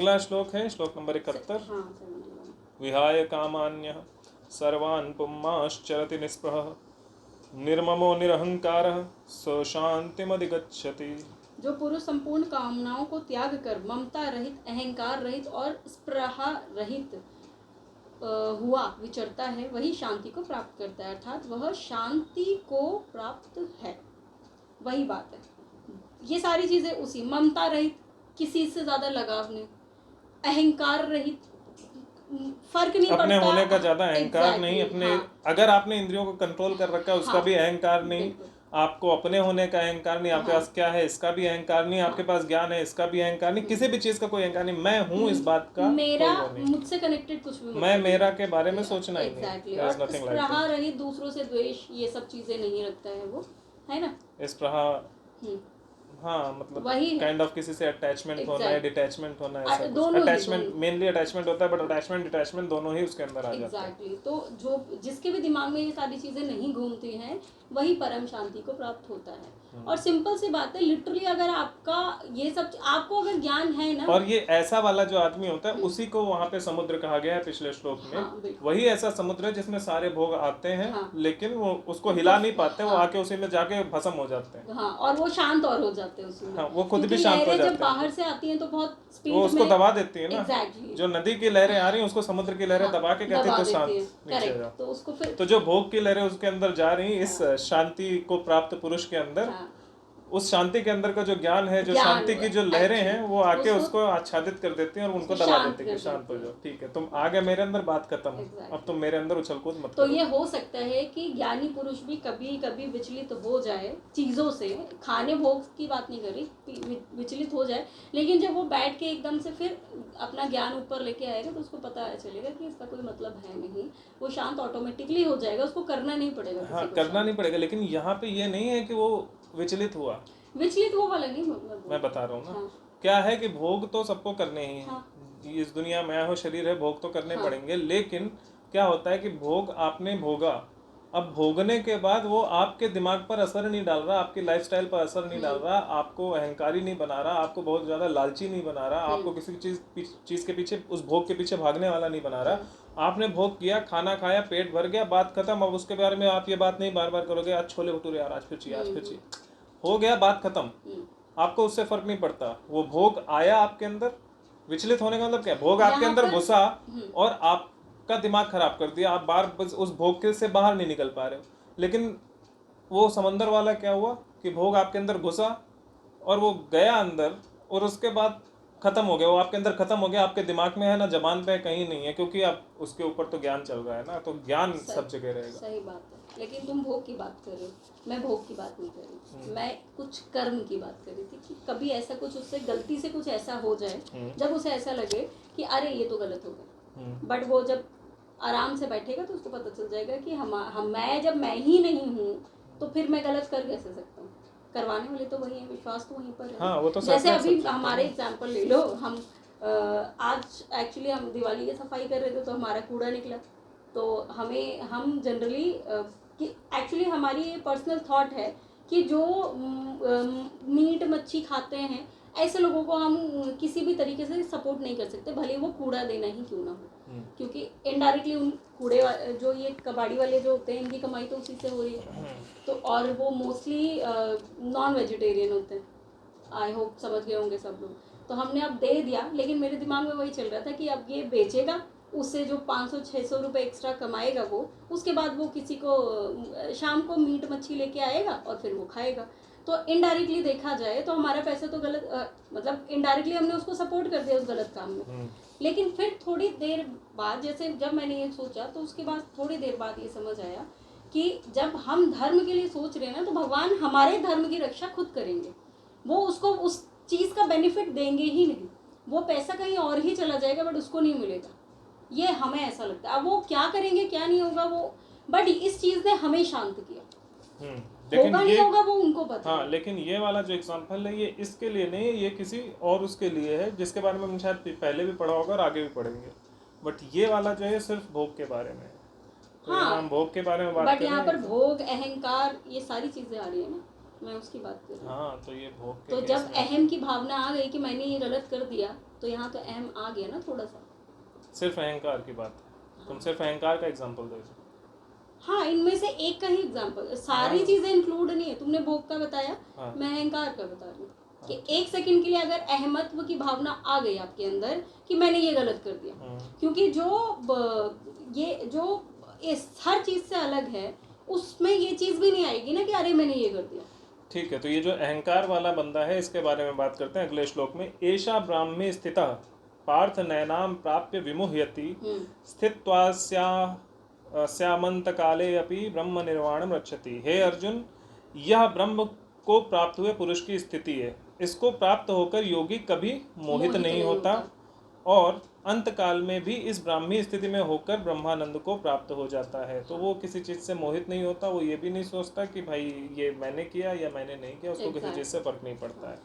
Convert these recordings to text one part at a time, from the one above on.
अगला श्लोक है श्लोक नंबर 71। हाँ 71। विहाय कामान्यः सर्वान् पुंमाश्चरति निःस्पृहः निर्ममो निरहंकारः सो शांतिमधिगच्छति। जो पुरुष संपूर्ण कामनाओं को त्याग कर ममता रहित, अहंकार रहित और स्पृहा रहित हुआ विचरता है, वही शांति को प्राप्त करता है, अर्थात वह शांति को प्राप्त है। वही बात है, ये सारी चीजें उसी ममता रहित, किसी से ज्यादा लगाव नहीं, अहंकार रहित, फर्क नहीं अपने पड़ता, होने का ज्यादा अहंकार exactly, नहीं, अपने हाँ, अगर आपने इंद्रियों को कंट्रोल कर रखा है उसका हाँ, भी अहंकार नहीं, बिल्कुल, आपको अपने होने का अहंकार नहीं, आपके हाँ, पास क्या है इसका भी अहंकार नहीं, आपके हाँ, पास ज्ञान है इसका भी अहंकार नहीं, किसी भी चीज का कोई अहंकार नहीं, मैं हूँ इस बात का मेरा कोई वो नहीं, मुझसे कनेक्टेड कुछ भी मैं मतलब मेरा के बारे में सोचना ही नहीं, एग्जैक्टली। there is और nothing like स्पृहा that। रहित, दूसरों से द्वेष, ये सब चीजें नहीं रखता है वो, है ना। स्पृहा, हम्म, हाँ मतलब वही है काइंड ऑफ किसी से अटैचमेंट होना है, एग्जैक्ट, डिटैचमेंट होना है, ऐसा कुछ। दोनों ही, अटैचमेंट दोनों मेनली अटैचमेंट होता है, बट अटैचमेंट डिटैचमेंट दोनों ही उसके अंदर आ जाता है। एग्जैक्टली। तो जो जिसके भी दिमाग में ये सारी चीजें नहीं घूमती हैं, वही परम शांति को प्राप्त होता है। और सिंपल सी बात है, लिटरली अगर आपका ये सब, आपको अगर ज्ञान है ना, और ये ऐसा वाला जो आदमी होता है उसी को वहाँ पे समुद्र कहा गया है पिछले श्लोक में। हाँ, बिल्कुल। वही ऐसा समुद्र है जिसमें सारे भोग आते हैं, हाँ, लेकिन वो उसको हिला नहीं पाते, वो हाँ, आके उसी में जाके भस्म हो जाते हैं। हाँ, और वो शांत और हो जाते हैं उसमें। हाँ, वो खुद भी क्योंकि शांत हो लहरें जाते जब हैं, बाहर से आती हैं तो बहुत स्पीड वो उसको में दबा देती है ना। एग्जैक्टली, जो नदी की लहरें आ रही हैं उसको समुद्र की लहरें दबा के कहते हैं तो शांत नीचे करेक्ट। जाओ। तो उसको फिर तो जो भोग की लहरें उसके अंदर जा रही हैं, इस शांति को प्राप्त पुरुष के अंदर, हाँ, उस शांति के अंदर का जो ज्ञान है, जो ज्ञान शांति की जो लहरें हैं, actually, वो आके उसको उसको आच्छादित कर देती हैं और उनको उसको दबा शांत देती हैं कर कि शांत हो देती जाओ, ठीक है तुम आ गए मेरे अंदर, बात खत्म, Exactly. अब तुम मेरे अंदर उछल कूद मत तो करो। ये हो सकता है कि ज्ञानी पुरुष भी कभी कभी विचलित हो जाए चीज़ों से, खाने भोग की बात नहीं कर रही, विचलित हो जाए, लेकिन जब वो बैठ के एकदम से फिर अपना ज्ञान ऊपर लेके आएगा तो उसको पता चलेगा कि इसका कोई मतलब है नहीं, वो शांत ऑटोमेटिकली हो जाएगा, उसको करना नहीं पड़ेगा। हाँ, करना नहीं पड़ेगा, लेकिन यहाँ पे ये नहीं है कि वो विचलित हुआ, विचलित वो वाला नहीं मैं बता रहा हूँ ना। हाँ, क्या है कि भोग तो सबको करने ही है, हाँ, इस दुनिया में हो शरीर है, भोग तो करने हाँ, पड़ेंगे, लेकिन क्या होता है कि भोग आपने भोगा, अब भोगने के बाद वो आपके दिमाग पर असर नहीं डाल रहा, आपकी लाइफस्टाइल पर असर नहीं डाल रहा, आपको अहंकारी नहीं बना रहा, आपको बहुत ज़्यादा लालची नहीं बना रहा, आपको किसी चीज़ के पीछे, उस भोग के पीछे भागने वाला नहीं बना रहा। आपने भोग किया, खाना खाया, पेट भर गया, बात खत्म। अब उसके बारे में आप ये बात नहीं बार बार करोगे, आज छोले भटूरे यार, आज फिर चाहिए, आज फिर चाहिए, हो गया, बात खत्म। आपको उससे फर्क नहीं पड़ता, वो भोग आया आपके अंदर, विचलित होने का मतलब क्या, भोग आपके अंदर घुसा और आपका दिमाग खराब कर दिया, आप बार बस उस भोग के से बाहर नहीं निकल पा रहे हो। लेकिन वो समंदर वाला क्या हुआ कि भोग आपके अंदर घुसा और वो गया अंदर, और उसके बाद खत्म हो गया, वो आपके अंदर खत्म हो गया, आपके दिमाग में है ना, जबान पे कहीं नहीं है, क्योंकि आप उसके ऊपर तो ज्ञान चल रहा है ना, तो ज्ञान सब जगह रहेगा। सही बात है, लेकिन तुम भोग की बात कर रहे हो, मैं भोग की बात नहीं कर रही, मैं कुछ कर्म की बात कर रही थी कि कभी ऐसा कुछ उससे गलती से कुछ ऐसा हो जाए जब उसे ऐसा लगे कि अरे ये तो गलत हो गया, बट वो जब आराम से बैठेगा तो उसको पता चल जाएगा कि मैं जब मैं ही नहीं हूँ तो फिर मैं गलत कर कैसे सकता हूँ, करवाने वाले तो वही है, विश्वास तो वहीं पर है। हाँ, वो तो जैसे अभी हमारे एग्जाम्पल ले लो, हम आज एक्चुअली हम दिवाली की सफाई कर रहे थे तो हमारा कूड़ा निकला, तो हम जनरली कि एक्चुअली हमारी ये पर्सनल थॉट है कि जो मीट मच्छी खाते हैं ऐसे लोगों को हम किसी भी तरीके से सपोर्ट नहीं कर सकते, भले वो कूड़ा देना ही क्यों ना हो, क्योंकि इनडायरेक्टली उन कूड़े जो ये कबाड़ी वाले जो होते हैं इनकी कमाई तो उसी से हो रही है। तो और वो मोस्टली नॉन वेजिटेरियन होते हैं, आई होप समझ गए होंगे सब लोग। तो हमने अब दे दिया, लेकिन मेरे दिमाग में वही चल रहा था कि अब ये बेचेगा, उससे जो 500-600 रुपये एक्स्ट्रा कमाएगा वो, उसके बाद वो किसी को शाम को मीट मच्छी लेके आएगा और फिर वो खाएगा। तो इनडायरेक्टली देखा जाए तो हमारा पैसा तो गलत मतलब इनडायरेक्टली हमने उसको सपोर्ट कर दिया उस गलत काम में। लेकिन फिर थोड़ी देर बाद, जैसे जब मैंने ये सोचा तो उसके बाद थोड़ी देर बाद ये समझ आया कि जब हम धर्म के लिए सोच रहे हैं ना, तो भगवान हमारे धर्म की रक्षा खुद करेंगे, वो उसको उस चीज़ का बेनिफिट देंगे ही नहीं, वो पैसा कहीं और ही चला जाएगा बट उसको नहीं मिलेगा, ये हमें ऐसा लगता है। अब वो क्या करेंगे क्या नहीं होगा वो, बट इस चीज़ ने हमें शांत किया, होगा नहीं होगा वो उनको पता। हाँ, लेकिन ये वाला जो एग्जांपल है ये इसके लिए नहीं है, ये किसी और उसके लिए है जिसके बारे में हम शायद पहले भी पढ़ा होगा और आगे भी पढ़ेंगे, बट ये वाला जो है सिर्फ भोग के बारे में है। तो हाँ, हम भोग के बारे में बात बट यहाँ पर भोग अहंकार ये सारी चीज़ें आ रही है ना, मैं उसकी बात कर रही हूँ। हाँ, तो ये भोग के तो जब अहम की भावना आ गई कि मैंने ये गलत कर दिया तो यहाँ तो अहम आ गया ना थोड़ा सा। सिर्फ अहंकार की बात है, तुम सिर्फ अहंकार का एग्जांपल दो। हाँ, इनमें से एक का ही एग्जांपल, सारी हाँ। चीजें इंक्लूड नहीं है। तुमने भोग का बताया, हाँ। मैं अहंकार का बता रही हूँ कि एक सेकंड के लिए अगर अहमत्व की भावना आ गई आपके अंदर कि मैंने ये गलत कर दिया, क्योंकि ये जो इस हर चीज से अलग है, उसमें ये चीज भी नहीं आएगी ना कि अरे मैंने ये कर दिया। ठीक है, तो ये जो अहंकार वाला बंदा है इसके बारे में बात करते हैं अगले श्लोक में। एषा ब्राह्मी स्थितः पार्थ नैनाम प्राप्य विमुह्यति स्थित्वा स्यामंत काले अपि ब्रह्म निर्वाणम रक्षति। हे अर्जुन, यह ब्रह्म को प्राप्त हुए पुरुष की स्थिति है। इसको प्राप्त होकर योगी कभी मोहित नहीं होता और अंत काल में भी इस ब्राह्मी स्थिति में होकर ब्रह्मानंद को प्राप्त हो जाता है। तो वो किसी चीज़ से मोहित नहीं होता, वो ये भी नहीं सोचता कि भाई ये मैंने किया या मैंने नहीं किया, उसको किसी चीज़ से फर्क नहीं पड़ता है।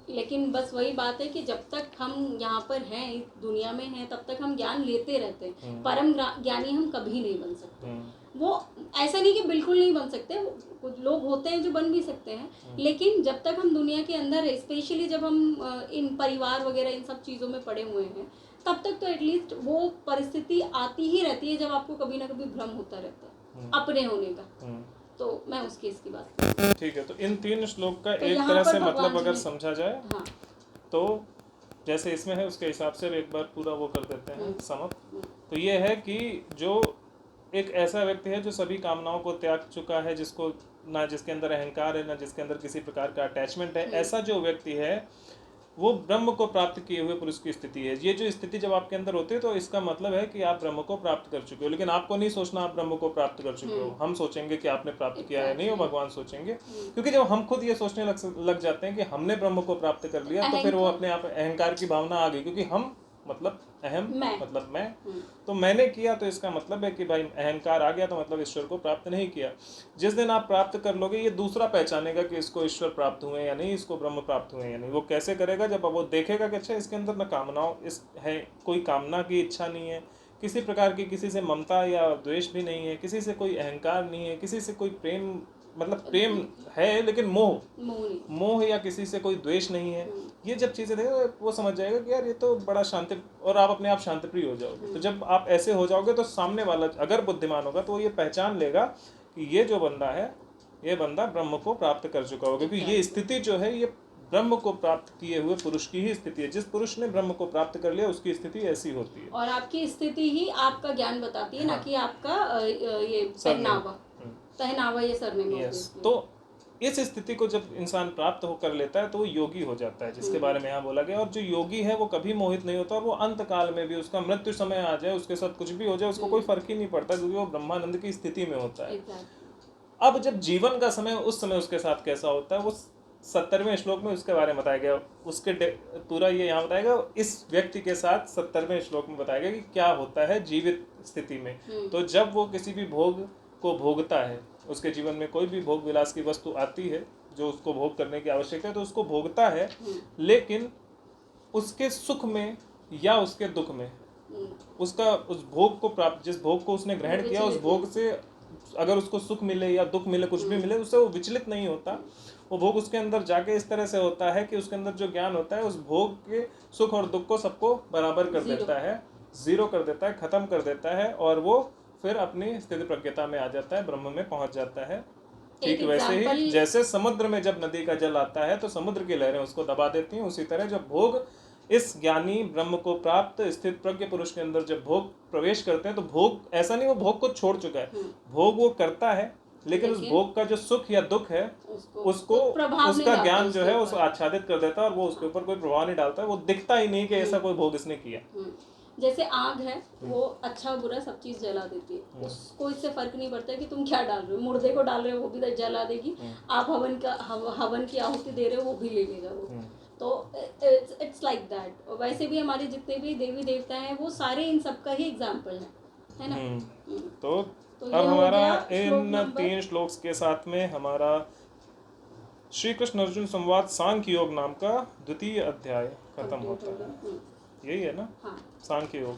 लेकिन बस वही बात है कि जब तक हम यहाँ पर हैं, इस दुनिया में हैं, तब तक हम ज्ञान लेते रहते हैं। परम ज्ञानी हम कभी नहीं बन सकते। वो ऐसा नहीं कि बिल्कुल नहीं बन सकते, कुछ लोग होते हैं जो बन भी सकते हैं, लेकिन जब तक हम दुनिया के अंदर है, स्पेशली जब हम इन परिवार वगैरह इन सब चीज़ों में पड़े हुए हैं, तब तक तो एटलीस्ट वो परिस्थिति आती ही रहती है जब आपको कभी ना कभी भ्रम होता रहता है अपने होने का। तो मैं उस केस की बात कर रही हूँ। ठीक है, तो इन 3 श्लोक का तो एक यहाँ तरह पर से भगवान मतलब जी अगर ने- समझा जाए, हाँ, तो जैसे इसमें है उसके हिसाब से एक बार पूरा वो कर देते हैं समाप्त। तो ये है कि जो एक ऐसा व्यक्ति है जो सभी कामनाओं को त्याग चुका है, जिसको ना जिसके अंदर अहंकार है, ना जिसके अंदर किसी प्रकार का अटैचमेंट है, ऐसा जो व्यक्ति है वो ब्रह्म को प्राप्त किए हुए पुरुष की स्थिति है। ये जो स्थिति जब आपके अंदर होती है तो इसका मतलब है कि आप ब्रह्म को प्राप्त कर चुके हो। लेकिन आपको नहीं सोचना आप ब्रह्म को प्राप्त कर चुके हो, हम सोचेंगे कि आपने प्राप्त किया है, नहीं, वो भगवान सोचेंगे। क्योंकि जब हम खुद ये सोचने लग जाते हैं कि हमने ब्रह्म को प्राप्त कर लिया, तो फिर वो अपने आप अहंकार की भावना आ गई, क्योंकि हम मतलब अहम मतलब मैं, तो मैंने किया, तो इसका मतलब है कि भाई अहंकार आ गया, तो मतलब ईश्वर को प्राप्त नहीं किया। जिस दिन आप प्राप्त कर लोगे, ये दूसरा पहचानेगा कि इसको ईश्वर प्राप्त हुए या नहीं, इसको ब्रह्म प्राप्त हुए या नहीं। वो कैसे करेगा? जब वो देखेगा कि अच्छा इसके अंदर न कामनाओं इस है, कोई कामना की इच्छा नहीं है, किसी प्रकार की किसी से ममता या द्वेष भी नहीं है, किसी से कोई अहंकार नहीं है, किसी से कोई प्रेम, मतलब प्रेम है लेकिन मोह या किसी से कोई द्वेष नहीं है। ये जब चीज़ें देखेगा वो समझ जाएगा कि यार ये तो बड़ा शांति, और आप अपने आप शांतिप्रिय हो जाओगे। तो जब आप ऐसे हो जाओगे तो सामने वाला अगर बुद्धिमान होगा तो वो ये पहचान लेगा कि ये जो बंदा है, ये बंदा ब्रह्म को प्राप्त कर चुका होगा, क्योंकि ये स्थिति जो है ये ब्रह्म को प्राप्त किए हुए पुरुष की ही स्थिति है। जिस पुरुष ने ब्रह्म को प्राप्त कर लिया उसकी स्थिति ऐसी होती है, और आपकी स्थिति ही आपका ज्ञान बताती है, ना कि आपका ये पहनावा ये सरनेम। तो इस स्थिति को जब इंसान प्राप्त होकर लेता है तो वो योगी हो जाता है, जिसके बारे में यहाँ बोला गया। और जो योगी है वो कभी मोहित नहीं होता, और वो अंत काल में भी उसका मृत्यु समय आ जाए, उसके साथ कुछ भी हो जाए, उसको कोई फर्क ही नहीं पड़ता, क्योंकि वो ब्रह्मानंद की स्थिति में होता है। अब जब जीवन का समय, उस समय उसके साथ कैसा होता है, वो 70वें श्लोक में उसके बारे में बताया गया। उसके पूरा ये यहाँ बताएगा, इस व्यक्ति के साथ 70वें श्लोक में बताया गया कि क्या होता है जीवित स्थिति में। तो जब वो किसी भी भोग को भोगता है, उसके जीवन में कोई भी भोग विलास की वस्तु आती है जो उसको भोग करने की आवश्यकता है, तो उसको भोगता है, लेकिन उसके सुख में या उसके दुख में उसका उस भोग को प्राप्त, जिस भोग को उसने ग्रहण किया, उस भोग से अगर उसको सुख मिले या दुख मिले, कुछ भी मिले, उससे वो विचलित नहीं होता। वो भोग उसके अंदर जाके इस तरह से होता है कि उसके अंदर जो ज्ञान होता है उस भोग के सुख और दुख को सबको बराबर कर देता है, जीरो कर देता है, खत्म कर देता है, और वो फिर अपनी स्थिति प्रज्ञता में आ जाता है, ब्रह्म में पहुंच जाता है। ठीक वैसे ही जैसे समुद्र में जब नदी का जल आता है तो समुद्र की लहरें उसको दबा देती हैं, उसी तरह जब भोग इस ज्ञानी ब्रह्म को प्राप्त स्थित प्रज्ञ पुरुष के अंदर जब भोग प्रवेश करते हैं, तो भोग ऐसा नहीं वो भोग को छोड़ चुका है, भोग वो करता है, लेकिन उस भोग का जो सुख या दुख है उसको उसका ज्ञान जो है उसको आच्छादित कर देता है, और वो उसके ऊपर कोई प्रभाव नहीं डालता है। वो दिखता ही नहीं कि ऐसा कोई भोग इसने किया। जैसे आग है, वो अच्छा बुरा सब चीज जला देती है, उसको इससे फर्क नहीं पड़ता है कि तुम क्या डाल रहे हो, मुर्दे को डाल रहे हो वो भी जला देगी, आप हवन की आहुति दे रहे हो वो भी ले लेगा वो। तो इट्स लाइक दैट। और वैसे भी हमारे जितने भी देवी देवता हैं वो सारे इन सब का ही एग्जाम्पल है ना। तो अब हमारा इन 3 श्लोक्स के साथ में हमारा श्री कृष्ण अर्जुन संवाद सांख्य योग नाम का 2य अध्याय खत्म होता है। यही है ना? हाँ, सांख्य योग।